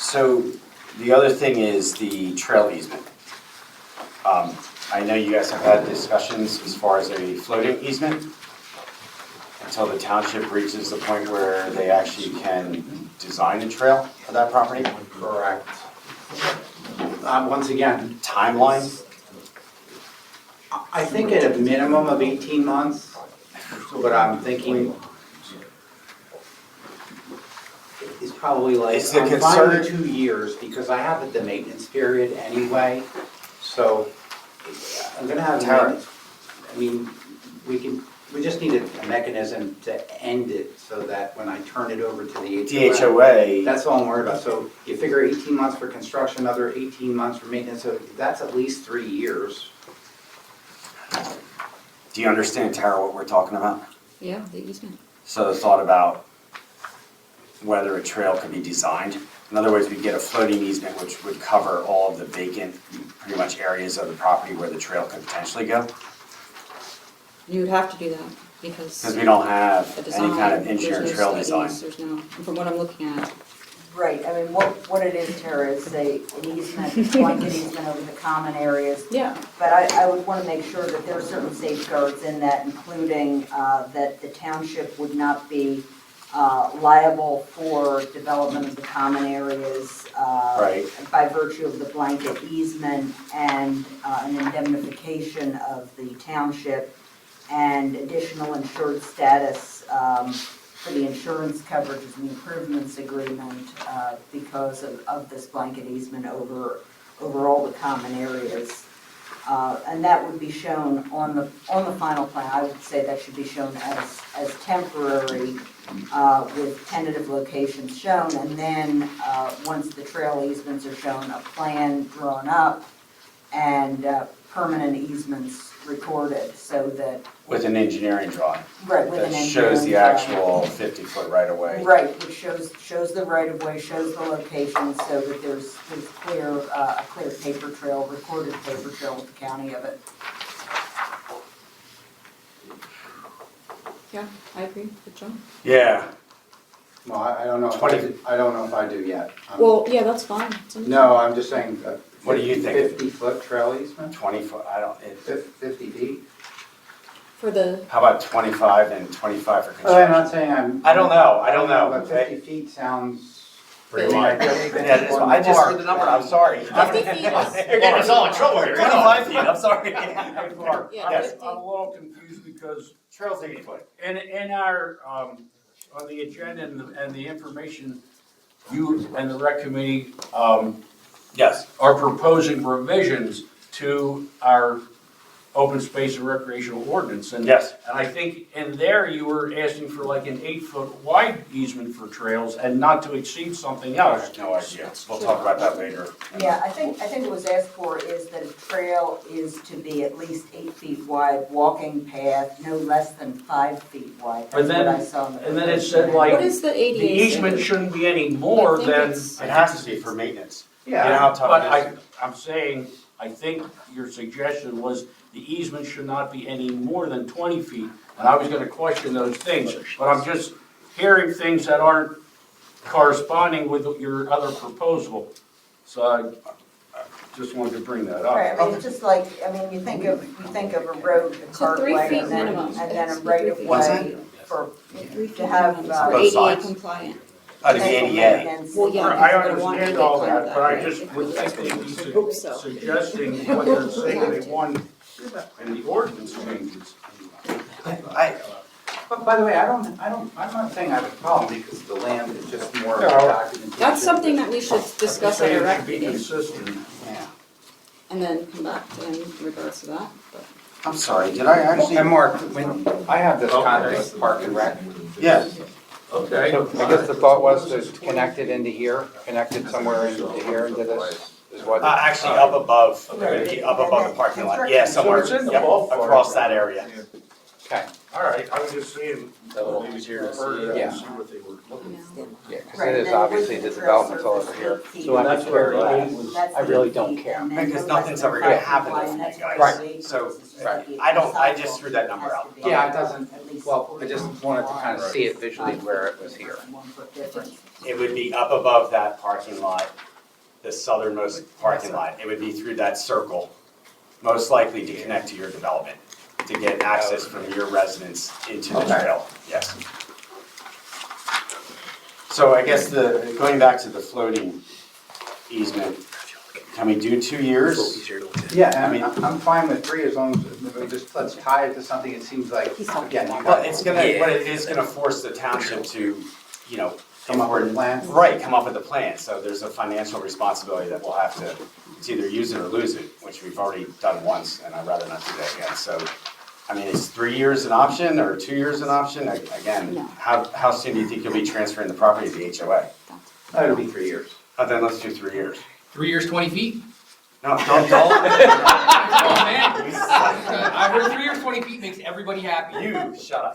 So the other thing is the trail easement. I know you guys have had discussions as far as a floating easement until the township reaches the point where they actually can design a trail for that property. Correct. Once again, Timeline? I think at a minimum of 18 months, but I'm thinking it's probably like, Is the I'm fine with concern- 2 years because I have the maintenance period anyway. So I'm gonna have, Tara. I mean, we just need a mechanism to end it so that when I turn it over to the DHOA, that's all I'm worried about. So you figure 18 months for construction, another 18 months for maintenance, so that's at least 3 years. do you understand, Tara, what we're talking about? Yeah, the easement. So the thought about whether a trail could be designed. In other words, we get a floating easement which would cover all of the vacant, pretty much areas of the property where the trail could potentially go. You would have to do that because Because we don't have a any design, kind of there's engineered no trail design. studies, there's no, from what I'm looking at. Right, I mean, what it is, Tara, is an easement, blanket easement over the common areas. Yeah. But I would want to make sure that there are certain safeguards in that, including that the township would not be liable for development of the common areas Right. by virtue of the blanket easement and an indemnification of the township and additional insured status for the insurance coverages and the improvements agreement because of this blanket easement over all the common areas. And that would be shown on the final plan. I would say that should be shown as temporary with tentative locations shown. And then once the trail easements are shown, a plan drawn up and permanent easements recorded so that, With an engineering drawing right, with an that engineering shows the drawing. actual 50-foot right of way. Right, which shows the right of way, shows the location, so that there's clear, a clear paper trail, recorded paper trail with the county of it. Yeah, I agree with John. Yeah, Well, I don't know if 20. I don't know if I do yet. Well, yeah, that's fine. No, I'm just saying, What do you think? 50-foot trail easement? 20 foot, I don't, 50 feet? For the, how about 25 and 25 for Oh, I'm construction? not saying I'm. I don't know. But 50 feet sounds. Pretty I much. mean, I just think Yeah, it is. it's I just more- heard the number, I'm sorry. 50 feet is- You're getting us all in trouble here. 25 feet, I'm sorry. Mark, yeah, Yes. 50. I'm a little confused because Trail's 80 foot. in our, on the agenda and the information, you and the rec committee, Yes. are proposing revisions to our open space and recreational ordinance. And Yes. And I think in there you were asking for like an 8-foot wide easement for trails and not to exceed something I else. have no idea. We'll talk about that later. Yeah, I think what was asked for is that a trail is to be at least 8 feet wide, walking path, no less than 5 feet wide. That's And then- what I saw in the. and then it said, like, what is the ADA? The easement shouldn't be any more I think than. it's- It has to be for maintenance. You know Yeah, how tough But it is? I'm saying, I think your suggestion was the easement should not be any more than 20 feet. And I was gonna question those things, but I'm just hearing things that aren't corresponding with your other proposal. So I just wanted to bring that Right, up. I mean, it's just like, I mean, you think of a road, a So 3 cartway, feet and then minimum. a It's right 3 of feet. What's way for, 3 feet to have, minimum for both ADA sides? compliant. Oh, to be potential 88. maintenance. Well, yeah. I because we're gonna want understand to all declare that, but I right? just If would we think do. they'd be Hope so. suggesting what they're saying they want in the ordinance changes. but by the way, I'm not saying I have a problem because the land is just more of a No. documentation. That's something that we should discuss at Saying a it rec should be meeting consistent. Yeah. and then come back to them in regards to that. But I'm sorry, did I actually? And Mark, when, I have this Okay. concept of park and rec. Yes. Okay. So I guess the thought was to connect it into here, connect it somewhere into here into this, is what? Actually, up above, Right. up above the parking lot. Yeah, somewhere, So it's in the yep, ballpark. across that area. Okay, All right, I was just saying. A little easier to see. Yeah. See what they were looking for. yeah, because Right, it is then obviously with the trail development's all surface, over here. 8 feet. So that's where I That's I really 8 don't feet, care. and then Because no less nothing's than ever gonna 5 happen feet with wide, me, that's guys. why Right. the So, 8 feet right. has to be- I just threw that number has out. to be Yeah, it doesn't, at least well, I 40 just feet wanted to wide. kind of see it visually where it was here. 1 foot difference. It would be up above that parking lot, the southernmost parking lot. It would be through that circle, most likely to connect to your development, to get access from your residence into the Okay. trail, yes. So I guess going back to the floating easement, can we do 2 years? Yeah, I mean- I'm fine with 3 as long as, we just, let's tie it to something, it seems like, again, you Well, got. it's gonna, what it is gonna force the township to, you know. Come up with a plan? Right, come up with a plan, so there's a financial responsibility that we'll have to, it's either use it or lose it, which we've already done once, and I'd rather not do that again, so. I mean, is 3 years an option, or 2 years an option? Again, No. how soon do you think you'll be transferring the property to the HOA? It'll be 3 years. Oh, then let's do 3 years. 3 years, 20 feet? No, don't. Come on, man. I heard 3 years, 20 feet makes everybody happy. You, shut up.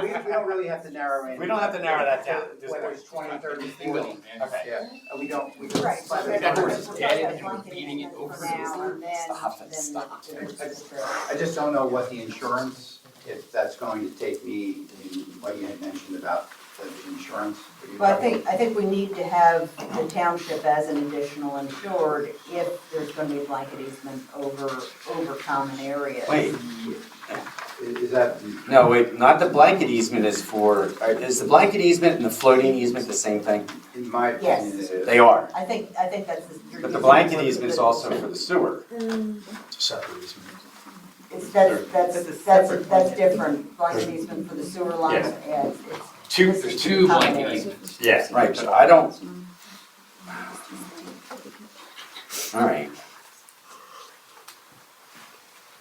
We don't really have to narrow in. We don't have to narrow that down at this Whether point. it's 20, 30, We will, 40. man. Okay. Yeah, we don't. Right, so That that's- horse is we're dead talking and about we're blanket beating it easement over for the now, and then- Stop it, then stop. the trail. I just don't know what the insurance, if that's going to take me, what you had mentioned about the insurance. Well, I think we need to have the township as an additional insured if there's gonna be a blanket easement over common areas. Wait, Is that, no, wait, not the blanket easement is is the blanket easement and the floating easement the same thing? in my opinion, it is. They are, I think that's. but the blanket easement is also for the sewer. It's, that's different, blanket easement for the sewer lines, and it's. There's two blanket easements. Yeah, right, but I don't. All right,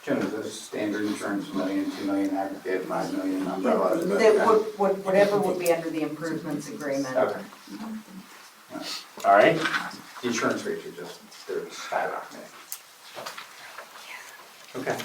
Jim, is this standard insurance, $1 million, $2 million aggregate, $5 million umbrella? is that- Whatever would be under the improvements agreement. Okay. all right. The insurance rates are just, they're skyrocketing. Okay.